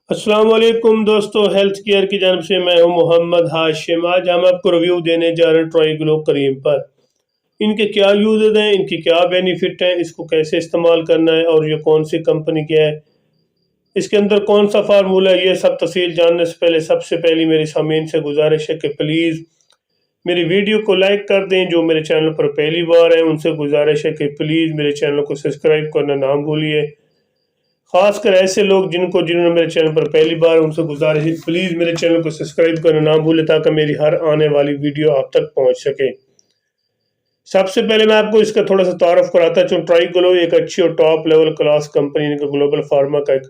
अस्सलाम वालेकुम दोस्तों, हेल्थ केयर की जानब से मैं हूं मोहम्मद हाशिम। आज हम आपको रिव्यू देने जा रहे हैं ट्राईग्लो क्रीम पर। इनके क्या यूजेस हैं, इनकी क्या बेनिफिट हैं, इसको कैसे इस्तेमाल करना है और ये कौन सी कंपनी की है, इसके अंदर कौन सा फार्मूला है, ये सब तफसील जानने से पहले सबसे पहली मेरी सामीन से गुजारिश है कि प्लीज़ मेरी वीडियो को लाइक कर दें। जो मेरे चैनल पर पहली बार है उनसे गुजारिश है कि प्लीज़ मेरे चैनल को सब्सक्राइब करना ना भूलिए। खासकर ऐसे लोग जिन्होंने मेरे चैनल पर पहली बार, उनसे गुजारिश है प्लीज़ मेरे चैनल को सब्सक्राइब करना ना भूलें ताकि मेरी हर आने वाली वीडियो आप तक पहुंच सके। सबसे पहले मैं आपको इसका थोड़ा सा तारुफ कराता चूँ। ट्राईग्लो एक अच्छी और टॉप लेवल क्लास कंपनी का ग्लोबल फार्मा का एक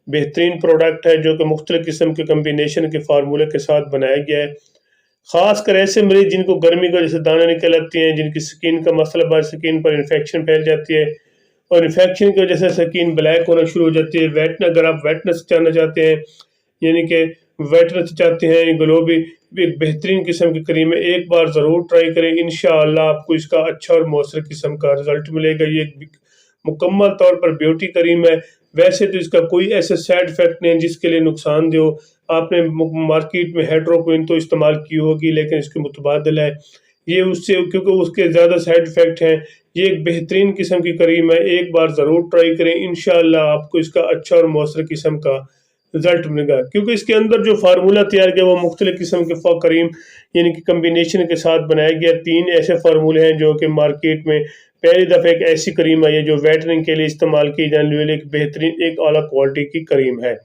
बेहतरीन प्रोडक्ट है जो कि मुख्तलिफ किस्म के कम्बिनेशन के फार्मूले के साथ बनाया गया है। खासकर ऐसे मरीज जिनको गर्मी की वजह से दाने निकल आती हैं, जिनकी स्किन का मसला बार स्किन पर इन्फेक्शन फैल जाती है और इन्फेक्शन की वजह से स्किन ब्लैक होना शुरू हो जाती है। अगर आप वेटनेस चाहना चाहते हैं, यानी कि वेटनेस चाहते हैं, ग्लो भी एक बेहतरीन किस्म की क्रीम है, एक बार ज़रूर ट्राई करें। इंशाअल्लाह आपको इसका अच्छा और मौसर किस्म का रिजल्ट मिलेगा। ये मुकम्मल तौर पर ब्यूटी क्रीम है। वैसे तो इसका कोई ऐसा साइड इफेक्ट नहीं है जिसके लिए नुकसान दे हो। आपने मार्केट में हाइड्रोक्विन तो इस्तेमाल की होगी, लेकिन इसके मुतबादिल है ये उससे, क्योंकि उसके ज़्यादा साइड इफ़ेक्ट हैं। ये एक बेहतरीन किस्म की क्रीम है, एक बार ज़रूर ट्राई करें। इंशाअल्लाह आपको इसका अच्छा और मौसर किस्म का रिजल्ट मिलेगा, क्योंकि इसके अंदर जो फार्मूला तैयार किया वो मुख्तलिफ किस्म के क्रीम यानी कि कम्बिनेशन के साथ बनाया गया। 3 ऐसे फार्मूले हैं जो कि मार्केट में पहली दफ़ा एक ऐसी क्रीम आई है जो वेटरिंग के लिए इस्तेमाल की जाने वाली एक बेहतरीन, एक आला क्वालिटी की क्रीम है।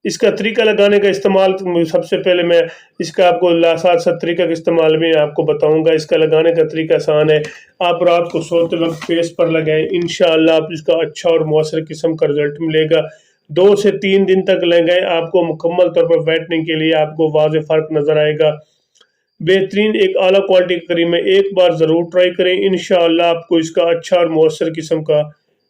इसका तरीका लगाने का इस्तेमाल, सबसे पहले मैं इसका आपको साथ तरीका का इस्तेमाल भी आपको बताऊंगा। इसका लगाने का तरीका आसान है। आप रात को सोते वक्त फेस पर लगाएं, इंशाअल्लाह आप इसका अच्छा और मौसर किस्म का रिजल्ट मिलेगा। 2 से 3 दिन तक लगाएं, आपको मुकम्मल तौर पर बैठने के लिए आपको वाज़ेह फ़र्क नज़र आएगा। बेहतरीन एक आला क्वालिटी की क्रीम है, एक बार ज़रूर ट्राई करें। इंशाअल्लाह आपको इसका अच्छा और मौसर किस्म का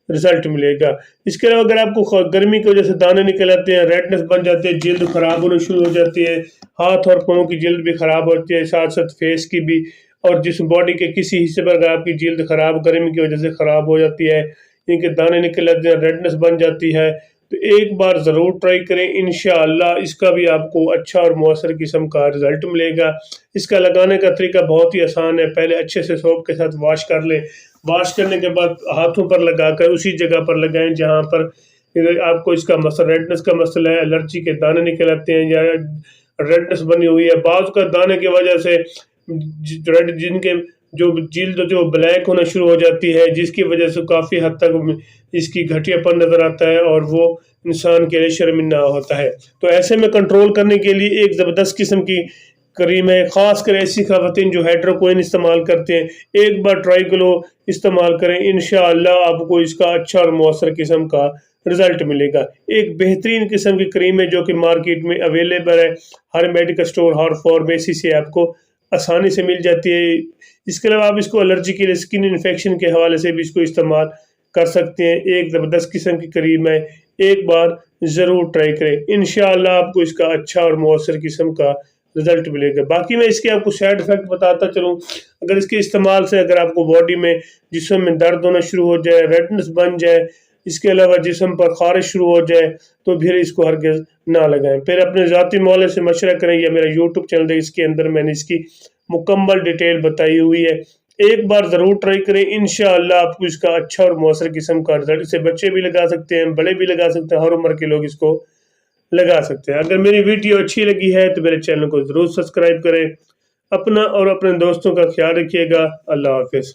रिजल्ट मिलेगा। इसके अलावा अगर आपको गर्मी की वजह से दाने निकल आते हैं, रेडनेस बन जाती है, जल्द खराब होना शुरू हो जाती है, हाथ और पाँव की जल्द भी खराब होती है, साथ साथ फेस की भी, और जिस बॉडी के किसी हिस्से पर अगर आपकी जल्द खराब गर्मी की वजह से खराब हो जाती है, इनके दाने निकल आते हैं, रेडनेस बन जाती है, तो एक बार ज़रूर ट्राई करें। इंशाअल्लाह इसका भी आपको अच्छा और मौसर किस्म का रिजल्ट मिलेगा। इसका लगाने का तरीका बहुत ही आसान है। पहले अच्छे से सोप के साथ वॉश कर लें। वॉश करने के बाद हाथों पर लगाकर उसी जगह पर लगाएं जहां पर आपको इसका मसला, रेडनेस का मसला है, एलर्जी के दाने निकल आते हैं या रेडनेस बनी हुई है। बाज़ का दाने की वजह से जिनके जो जिल्द जो ब्लैक होना शुरू हो जाती है, जिसकी वजह से काफ़ी हद तक इसकी घटियापन नज़र आता है और वो इंसान के लिए शर्मिंदा होता है। तो ऐसे में कंट्रोल करने के लिए एक ज़बरदस्त किस्म की क्रीम है। ख़ासकर ऐसी ख़वातीन जो हाइड्रोक्विन इस्तेमाल करते हैं, एक बार ट्राईग्लो इस्तेमाल करें, इंशाअल्लाह आपको इसका अच्छा और मौसर किस्म का रिज़ल्ट मिलेगा। एक बेहतरीन किस्म की क्रीम है जो कि मार्केट में अवेलेबल है, हर मेडिकल स्टोर, हर फार्मेसी से आपको आसानी से मिल जाती है। इसके अलावा आप इसको एलर्जी के लिए, स्किन इन्फेक्शन के हवाले से भी इसको इस्तेमाल कर सकते हैं। एक ज़बरदस्त किस्म की क्रीम है, एक बार ज़रूर ट्राई करें। इंशाअल्लाह आपको इसका अच्छा और मौसर किस्म का रिजल्ट मिलेगा। बाकी मैं इसके आपको साइड इफेक्ट बताता चलूँ। अगर इसके इस्तेमाल से अगर आपको बॉडी में, जिस्म में दर्द होना शुरू हो जाए, रेडनेस बन जाए, इसके अलावा जिस्म पर खारिश शुरू हो जाए, तो फिर इसको हरगिज़ ना लगाएं। फिर अपने ज़ाती मौले से मशवरा करें या मेरा यूट्यूब चैनल है, इसके अंदर मैंने इसकी मुकम्मल डिटेल बताई हुई है। एक बार ज़रूर ट्राई करें, इंशाअल्लाह आपको इसका अच्छा और मौसर किस्म का रिजल्ट। इसे बच्चे भी लगा सकते हैं, बड़े भी लगा सकते हैं, हर उम्र के लोग इसको लगा सकते हैं। अगर मेरी वीडियो अच्छी लगी है तो मेरे चैनल को ज़रूर सब्सक्राइब करें। अपना और अपने दोस्तों का ख्याल रखिएगा। अल्लाह हाफ़िज़।